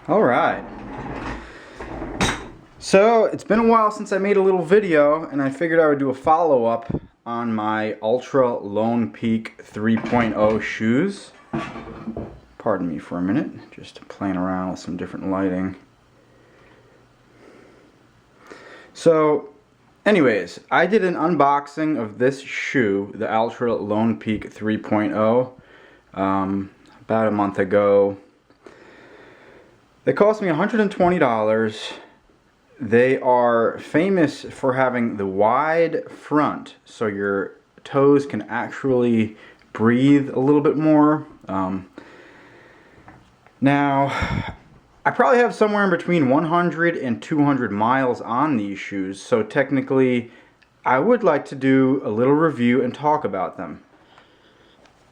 Alright, so it's been a while since I made a little video, and I figured I would do a follow-up on my Altra Lone Peak 3.0 shoes. Pardon me for a minute, just playing around with some different lighting. So anyways, I did an unboxing of this shoe, the Altra Lone Peak 3.0, about a month ago. They cost me $120. They are famous for having the wide front, so your toes can actually breathe a little bit more. Now, I probably have somewhere in between 100 and 200 miles on these shoes, so technically I would like to do a little review and talk about them.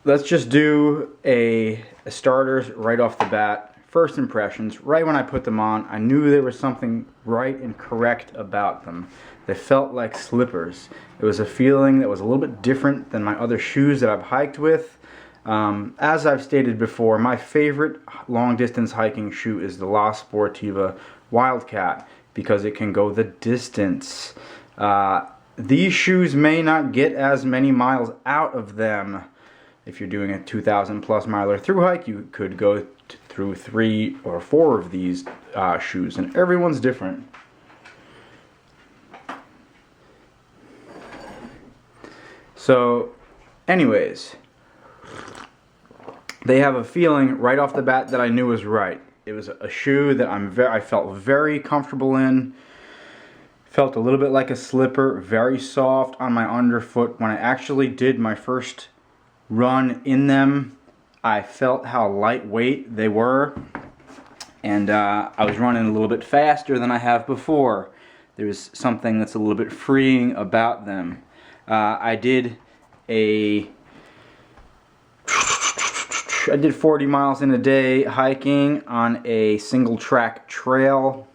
Let's just do a starters right off the bat. First impressions. Right when I put them on, I knew there was something right and correct about them. They felt like slippers. It was a feeling that was a little bit different than my other shoes that I've hiked with. As I've stated before, my favorite long distance hiking shoe is the La Sportiva Wildcat because it can go the distance. These shoes may not get as many miles out of them. If you're doing a 2,000 plus miler through hike, you could go through 3 or 4 of these shoes, and everyone's different. So anyways, they have a feeling right off the bat that I knew was right. It was a shoe that I felt very comfortable in. Felt a little bit like a slipper, very soft on my underfoot. When I actually did my first run in them, I felt how lightweight they were, and I was running a little bit faster than I have before. There's something that's a little bit freeing about them. I did 40 miles in a day hiking on a single track trail.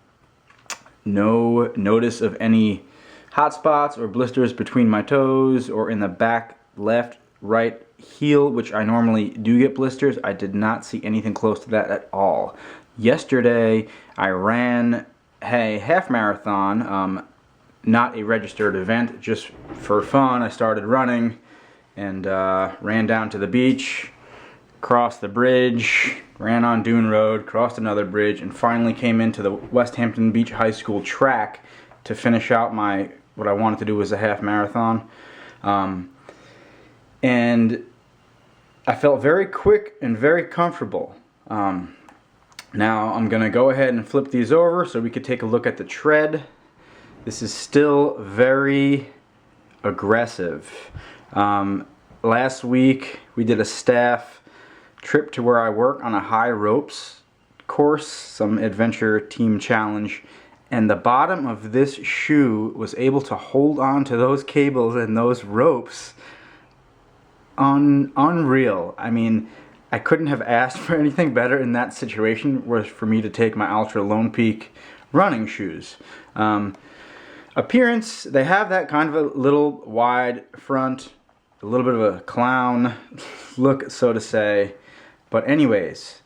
No notice of any hot spots or blisters between my toes or in the back left, right heel, which I normally do get blisters. I did not see anything close to that at all. Yesterday I ran a half marathon, not a registered event, just for fun. I started running and ran down to the beach, crossed the bridge, ran on Dune Road, crossed another bridge, and finally came into the West Hampton Beach High School track to finish out what I wanted to do was a half marathon. And I felt very quick and very comfortable. Now I'm gonna go ahead and flip these over so we could take a look at the tread. This is still very aggressive. Last week we did a staff trip to where I work on a high ropes course, some adventure team challenge, and the bottom of this shoe was able to hold on to those cables and those ropes. Unreal. I mean, I couldn't have asked for anything better in that situation, was for me to take my Altra Lone Peak running shoes. Appearance, they have that kind of a little wide front, a little bit of a clown look, so to say. But anyways,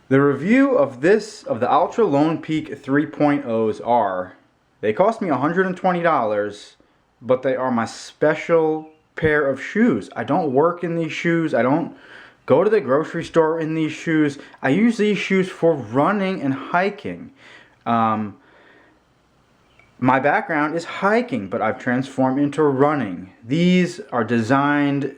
the review of the Altra Lone Peak 3.0s are, they cost me $120, but they are my special pair of shoes. I don't work in these shoes. I don't go to the grocery store in these shoes. I use these shoes for running and hiking. My background is hiking, but I've transformed into running. These are designed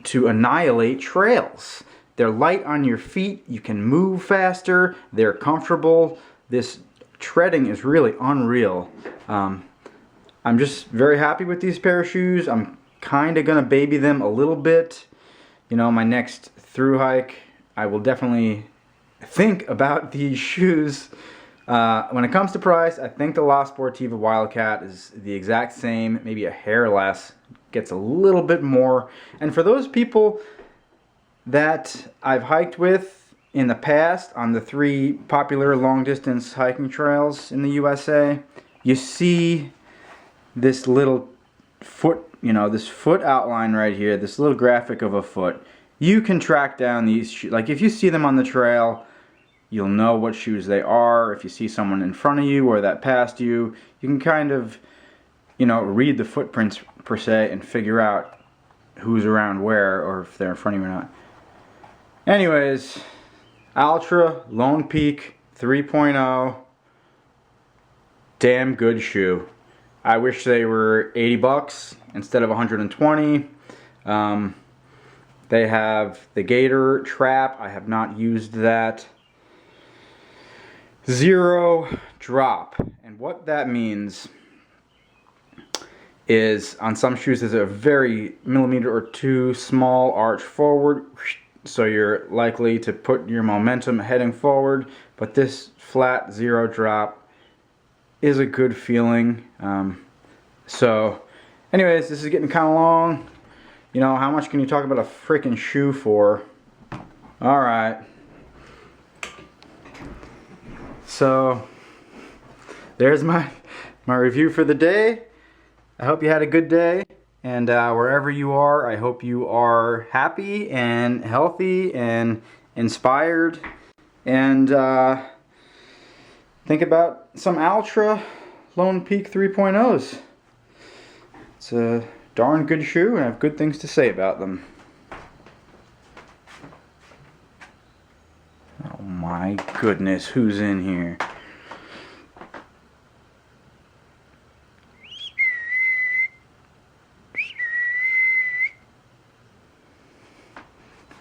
to annihilate trails. They're light on your feet. You can move faster. They're comfortable. This treading is really unreal. I'm just very happy with these pair of shoes. I'm kind of gonna baby them a little bit. You know, my next through hike, I will definitely think about these shoes. When it comes to price, I think the La Sportiva Wildcat is the exact same, maybe a hair less, gets a little bit more. And for those people that I've hiked with in the past on the 3 popular long distance hiking trails in the USA, you see this little foot, this foot outline right here, this little graphic of a foot. You can track down these shoes. Like if you see them on the trail, You'll know what shoes they are. If you see someone in front of you or that passed you, you can kind of, you know, read the footprints per se and figure out who's around where, or if they're in front of you or not. Anyways, Altra Lone Peak 3.0, damn good shoe. I wish they were 80 bucks instead of 120. They have the Gator Trap. I have not used that. Zero drop. And what that means is on some shoes there's a very millimeter or two small arch forward, so you're likely to put your momentum heading forward, but this flat zero drop is a good feeling. So anyways, this is getting kind of long. You know, how much can you talk about a freaking shoe for? Alright, so there's my review for the day. I hope you had a good day, and wherever you are, I hope you are happy and healthy and inspired, and think about some Altra Lone Peak 3.0s. It's a darn good shoe, and I have good things to say about them. Oh my goodness, who's in here?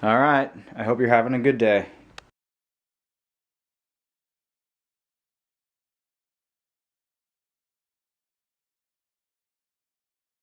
Alright, I hope you're having a good day.